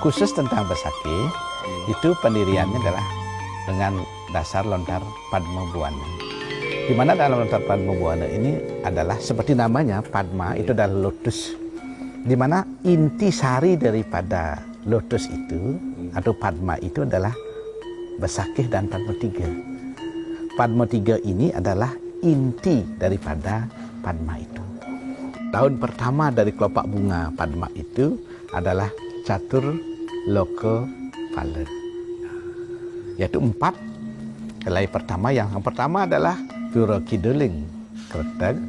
khusus tentang Besakih, itu pendiriannya adalah dengan dasar lontar Padma Buwana. Di mana dalam lontar Padma Buwana ini adalah seperti namanya, Padma itu adalah lotus. Di mana inti sari daripada lotus itu atau Padma itu adalah Besakih dan Padma Tiga. Padma Tiga ini adalah inti daripada Padma itu. Daun pertama dari kelopak bunga Padma itu adalah Catur Loka Pala, yaitu 4 helai pertama. Yang pertama adalah Pura Kiduling Kreteg,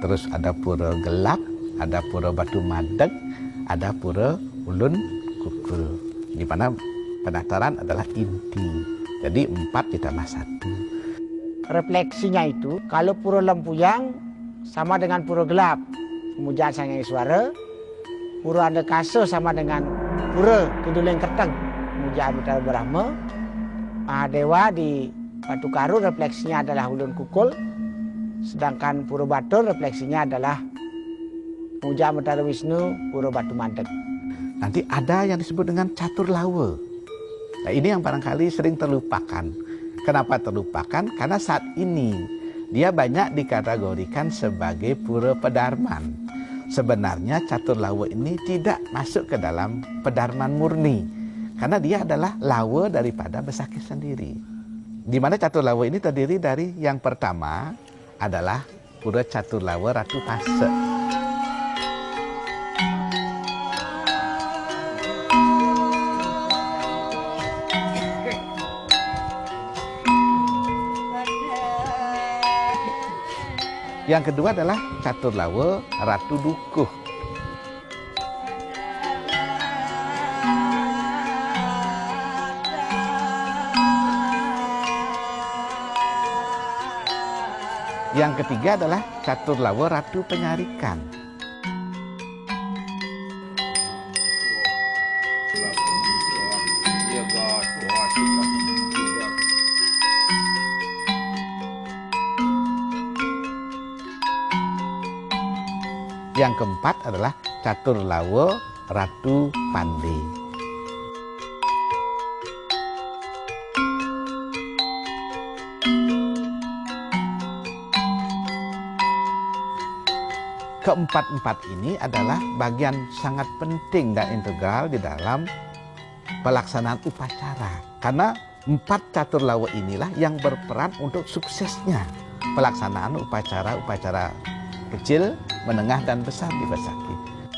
terus ada Pura Gelap, ada Pura Batu Madeg, ada Pura Ulun Kukul, di mana pendaftaran adalah inti. Jadi 4 ditambah 1. Refleksinya itu, kalau Pura Lempuyang sama dengan Pura Gelap, Pemujaan Sang Hyang Iswara. Pura Andekasa sama dengan Pura Kiduling Kreteg, Pemujaan Batara Brahma. Mahadewa di Batu Karu refleksinya adalah Ulun Kukul, sedangkan Pura Batur refleksinya adalah Pemujaan Batara Wisnu, Pura Batu Madeg. Nanti ada yang disebut dengan Catur Lawa. Nah, ini yang barangkali sering terlupakan. Kenapa terlupakan? Karena saat ini dia banyak dikategorikan sebagai Pura Pedarman. Sebenarnya Catur Lawa ini tidak masuk ke dalam Pedarman murni, karena dia adalah lawa daripada Besakih sendiri. Di mana Catur Lawa ini terdiri dari yang pertama adalah Pura Catur Lawa Ratu Pase. Yang kedua adalah Catur Lawa Ratu Dukuh. Yang ketiga adalah Catur Lawa Ratu Penyarikan. Yang keempat adalah Catur Lawa Ratu Pande. Keempat-empat ini adalah bagian sangat penting dan integral di dalam pelaksanaan upacara. Karena 4 Catur Lawa inilah yang berperan untuk suksesnya pelaksanaan upacara-upacara kecil, menengah, dan besar di Besakih.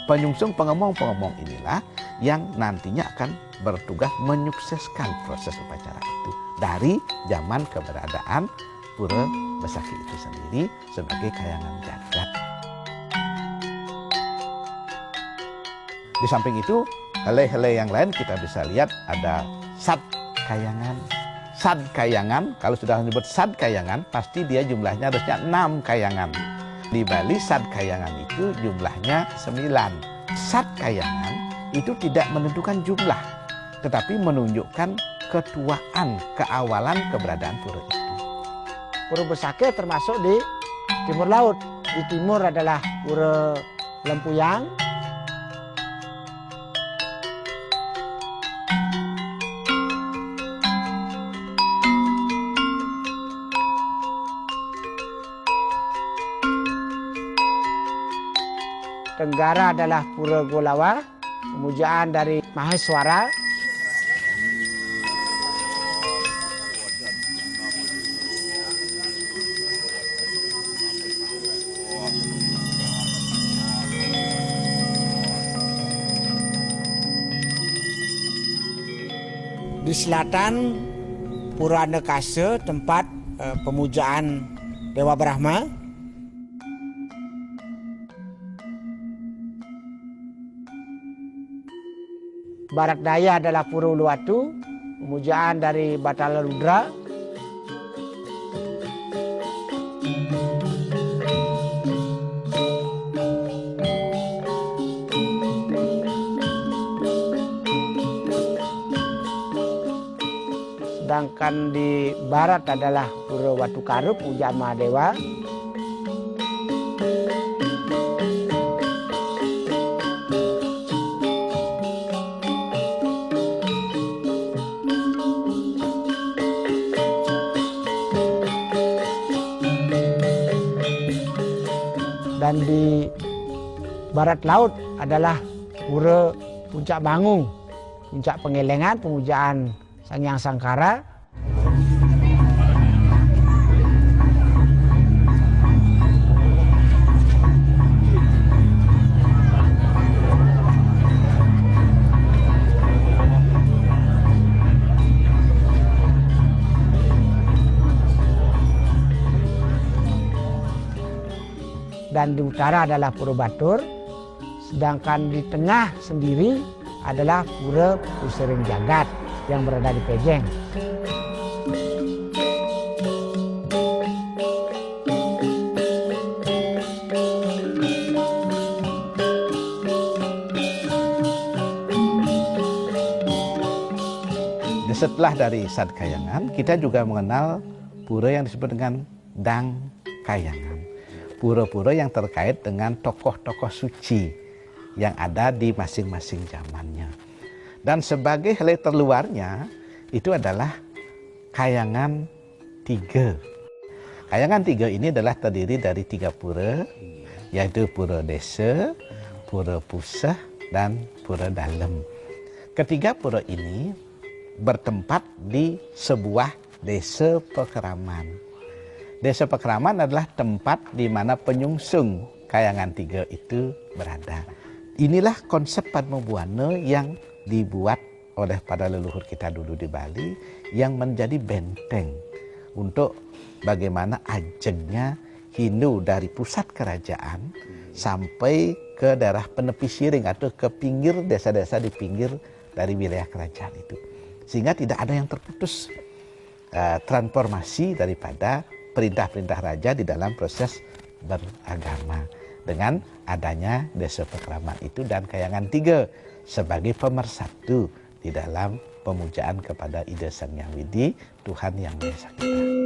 Penyungsung pengemong-pengemong inilah yang nantinya akan bertugas menyukseskan proses upacara itu dari zaman keberadaan Pura Besakih itu sendiri sebagai kayangan jagat. Di samping itu, helai-helai yang lain kita bisa lihat ada Sad Kayangan. Sad Kayangan, kalau sudah menyebut Sad Kayangan, pasti dia jumlahnya harusnya 6 kayangan. Di Bali Sad Kayangan itu jumlahnya 9. Sad Kayangan itu tidak menentukan jumlah, tetapi menunjukkan ketuaan, keawalan keberadaan pura itu. Pura Besakih termasuk di timur laut. Di timur adalah Pura Lempuyang, Tenggara adalah Pura Golawa, pemujaan dari Maheswara. Di selatan Pura Andekasa, tempat pemujaan Dewa Brahma. Barat daya adalah Pura Uluwatu, pemujaan dari Batara Rudra. Sedangkan di barat adalah Pura Watu Karu, pemujaan Mahadewa. Dan di barat laut adalah pura Puncak Bangung, puncak pengelengan pemujaan Sang Hyang Sangkara. Dan di utara adalah Pura Batur, sedangkan di tengah sendiri adalah Pura Pusering Jagat yang berada di Pejeng. Setelah dari Sad Kayangan, kita juga mengenal pura yang disebut dengan Dang Kayangan. Pura-pura yang terkait dengan tokoh-tokoh suci yang ada di masing-masing zamannya. Dan sebagai helai terluarnya itu adalah Kayangan 3. Kayangan 3 ini adalah terdiri dari 3 pura, yaitu Pura Desa, Pura Puseh, dan Pura Dalem. Ketiga pura ini bertempat di sebuah desa pekeraman. Desa pekeraman adalah tempat di mana penyungsung Kayangan 3 itu berada. Inilah konsep Padmabuana yang dibuat oleh para leluhur kita dulu di Bali, yang menjadi benteng untuk bagaimana ajengnya Hindu dari pusat kerajaan sampai ke daerah penepi siring atau ke pinggir desa-desa di pinggir dari wilayah kerajaan itu. Sehingga tidak ada yang terputus transformasi daripada perintah-perintah raja di dalam proses beragama. Dengan adanya desa pekeraman itu dan Kayangan 3 sebagai pemersatu di dalam pemujaan kepada Ida Sang Hyang Widi, Tuhan Yang Maha Esa kita.